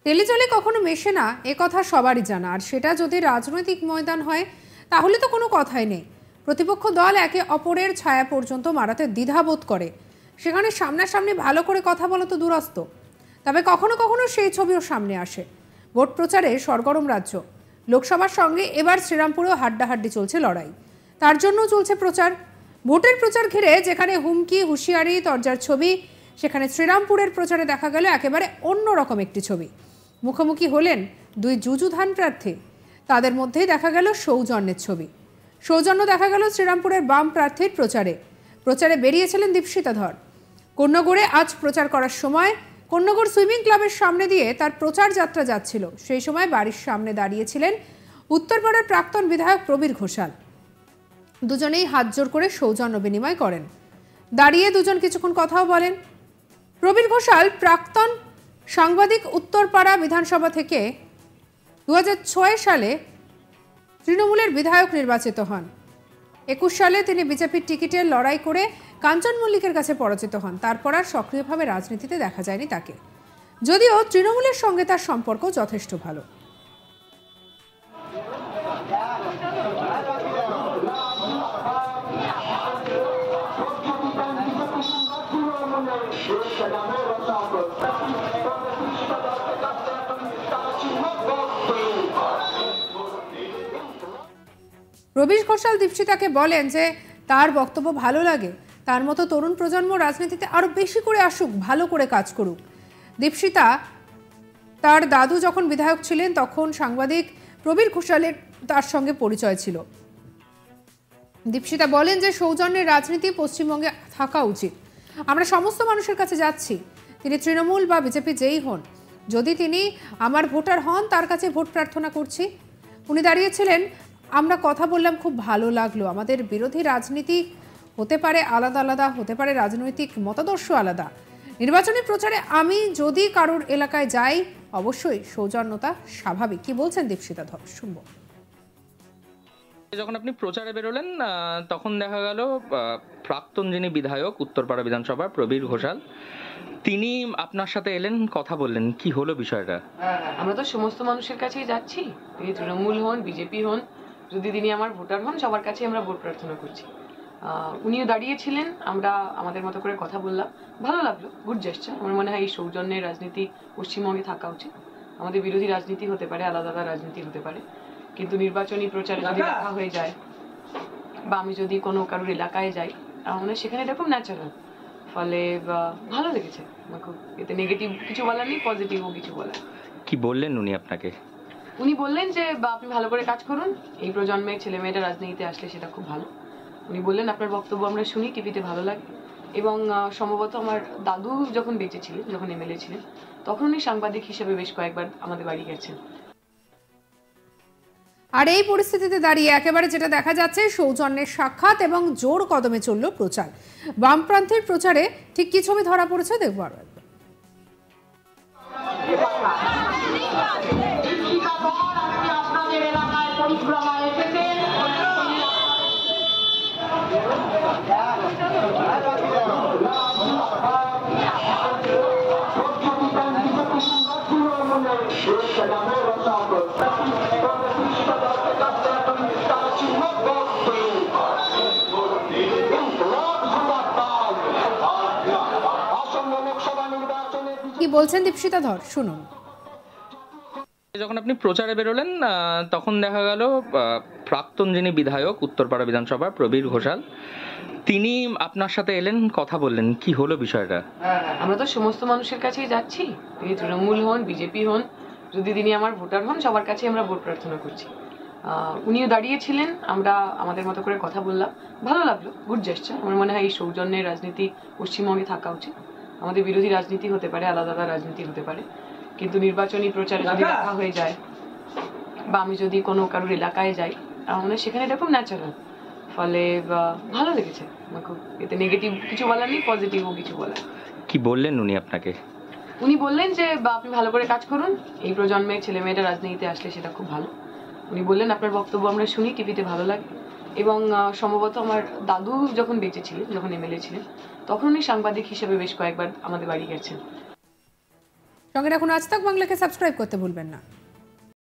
তেলে কখনো মেশে না এ কথা সবারই জানা, আর সেটা যদি রাজনৈতিক ময়দান হয় তাহলে তো কোনো কথাই নেই। প্রতিপক্ষ দল একে অপরের ছায়া পর্যন্ত মারাতে দ্বিধাবোধ করে, সেখানে সামনাসামনি ভালো করে কথা বলা তো দূরস্থ। তবে কখনো কখনো সেই ছবিও সামনে আসে। ভোট প্রচারে সরগরম রাজ্য। লোকসভার সঙ্গে এবার শ্রীরামপুরেও হাড্ডাহাড্ডি চলছে লড়াই, তার জন্য চলছে প্রচার। ভোটের প্রচার ঘিরে যেখানে হুমকি হুঁশিয়ারি তরজার ছবি, সেখানে শ্রীরামপুরের প্রচারে দেখা গেল একেবারে অন্যরকম একটি ছবি। মুখোমুখি হলেন দুই যুযুধান প্রার্থী, তাদের মধ্যেই দেখা গেল সৌজন্যের ছবি। সৌজন্য দেখা গেল শ্রীরামপুরের বাম প্রার্থীর প্রচারে বেরিয়েছিলেন দীপশিতা ধর। কন্যগড়ে আজ প্রচার করার সময় কন্যগড় সুইমিং ক্লাবের সামনে দিয়ে তার প্রচার যাত্রা যাচ্ছিল। সেই সময় বাড়ির সামনে দাঁড়িয়েছিলেন উত্তরপাড়ার প্রাক্তন বিধায়ক প্রবীর ঘোষাল। দুজনেই হাত জোর করে সৌজন্য বিনিময় করেন, দাঁড়িয়ে দুজন কিছুক্ষণ কথাও বলেন। প্রবীর ঘোষাল প্রাক্তন সাংবাদিক, উত্তরপাড়া বিধানসভা থেকে 2006 সালে তৃণমূলের বিধায়ক নির্বাচিত হন। 21 সালে তিনি বিজেপির টিকিটে লড়াই করে কাঞ্চন মল্লিকের কাছে পরাজিত হন। তারপর আর সক্রিয়ভাবে রাজনীতিতে দেখা যায়নি তাকে, যদিও তৃণমূলের সঙ্গে তার সম্পর্ক যথেষ্ট ভালো। প্রবীর ঘোষাল দীপশিতাকে বলেন যে তার বক্তব্য ভালো লাগে, তার মতো তরুণ প্রজন্ম রাজনীতিতে আরো বেশি করে আসুক, ভালো করে কাজ করুক। দীপশিতা তার দাদু যখন বিধায়ক ছিলেন তখন সাংবাদিক প্রবীর ঘোষালের তার সঙ্গে পরিচয় ছিল। দীপশিতা বলেন যে সৌজন্যের রাজনীতি পশ্চিমবঙ্গে থাকা উচিত। আমরা সমস্ত মানুষের কাছে যাচ্ছি, তিনি তৃণমূল বা বিজেপি যেই হন, যদি তিনি আমার ভোটার হন তার কাছে ভোট প্রার্থনা করছি। উনি দাঁড়িয়েছিলেন, আমরা কথা বললাম, খুব ভালো লাগলো। আমাদের বিরোধী রাজনীতি হতে পারে আলাদা আলাদা, হতে পারে রাজনৈতিক মতাদর্শ আলাদা। নির্বাচনী প্রচারে আমি যদি কারোর এলাকায় যাই অবশ্যই সৌজন্যতা স্বাভাবিক। কি বলছেন দীপশিতা ধর, শুনবো। যখন আপনি প্রচারে বেরোলেন তখন দেখা গেল প্রাক্তন যিনি বিধায়ক উত্তরপাড়া বিধানসভার প্রবীর ঘোষাল, তিনি আপনার সাথে এলেন, কথা বললেন, কি হলো বিষয়টা? আমরা তো সমস্ত মানুষের কাছেই যাচ্ছি, তিনি তৃণমূল হন বিজেপি হন, যদি তিনি আমার ভোটার হন সবার কাছে আমরা ভোট প্রার্থনা করছি। উনিও দাঁড়িয়েছিলেন, আমরা আমাদের মতো করে কথা বললাম, ভালো লাগলো, গুড জেস্টার। আমার মনে হয় এই সৌজন্যের রাজনীতি পশ্চিমবঙ্গে থাকা উচিত। আমাদের বিরোধী রাজনীতি হতে পারে, আলাদা আলাদা রাজনীতি হতে পারে, কিন্তু নির্বাচনী প্রচারে যদি দেখা হয়ে যায় বা আমি যদি কোনো কারোর এলাকায় যাই, মানে সেখানে এটা খুব ন্যাচারাল। ফলে ভালো লেগেছে আমার খুব। এতে নেগেটিভ কিছু বলার নেই, পজিটিভও কিছু বলার। কি বললেন উনি আপনাকে? উনি বললেন যে আপনি ভালো করে কাজ করুন, এই প্রজন্মের ছেলেমেয়েরা রাজনীতিতে আসলে সেটা খুব ভালো। উনি বললেন আপনার বক্তব্য আমরা শুনি, টিভিতে ভালো লাগে, এবং সম্ভবত আমার দাদু যখন বেঁচে ছিলেন, যখন এমএলএ ছিলেন, তখন উনি সাংবাদিক হিসেবে বেশ কয়েকবার আমাদের বাড়ি গেছেন। আর এই পরিস্থিতিতে দাঁড়িয়ে একেবারে যেটা দেখা যাচ্ছে, সৌজন্যের সাক্ষাৎ এবং জোর কদমে চলল প্রচার। বামপ্রান্তের প্রচারে ঠিক কি ছবি ধরা পড়েছে দেখবো আরো একবার। কি বলছেন দীপশিতা ধর, শুনুন। যখন আপনি প্রচারে বেরোলেন তখন দেখা গেল প্রাক্তন যিনি বিধায়ক উত্তরপাড়া বিধানসভার প্রবীর ঘোষাল, তিনি আপনার সাথে এলেন, কথা বললেন, কি হলো বিষয়টা? আমরা তো সমস্ত মানুষের কাছেই যাচ্ছি, তিনি তৃণমূল হন বিজেপি হন, যদি তিনি আমার ভোটার হন সবার কাছে আমরা ভোট প্রার্থনা করছি। উনিও দাঁড়িয়েছিলেন, আমরা আমাদের মতো করে কথা বললাম, ভালো লাগলো, গুড জেস্টার। আমার মনে হয় এই সৌজন্যের রাজনীতি পশ্চিমবঙ্গে থাকা উচিত। আমাদের বিরোধী রাজনীতি হতে পারে, আলাদা আলাদা রাজনীতি হতে পারে, কিন্তু নির্বাচনী প্রচারে যদি দেখা হয়ে যায় বা আমি যদি কোনো কারোর এলাকায় যাই, মানে সেখানে এটা খুব ন্যাচারাল। ফলে ভালো লেগেছে আমার খুব। এতে নেগেটিভ কিছু বলার নেই, পজিটিভও কিছু বলার। কি বললেন উনি আপনাকে? উনি বললেন যে আপনি ভালো করে কাজ করুন, এই প্রজন্মের ছেলেমেয়েরা রাজনীতিতে আসলে সেটা খুব ভালো। উনি বললেন আপনার বক্তব্য আমরা শুনি, টিভিতে ভালো লাগে, এবং সম্ভবত আমার দাদু যখন বেঁচে ছিলেন, যখন এমএলএ ছিলেন, তখন উনি সাংবাদিক হিসেবে বেশ কয়েকবার আমাদের বাড়ি গেছেন। সঙ্গে রাখুন আজ তাক বাংলাকে, সাবস্ক্রাইব করতে ভুলবেন না।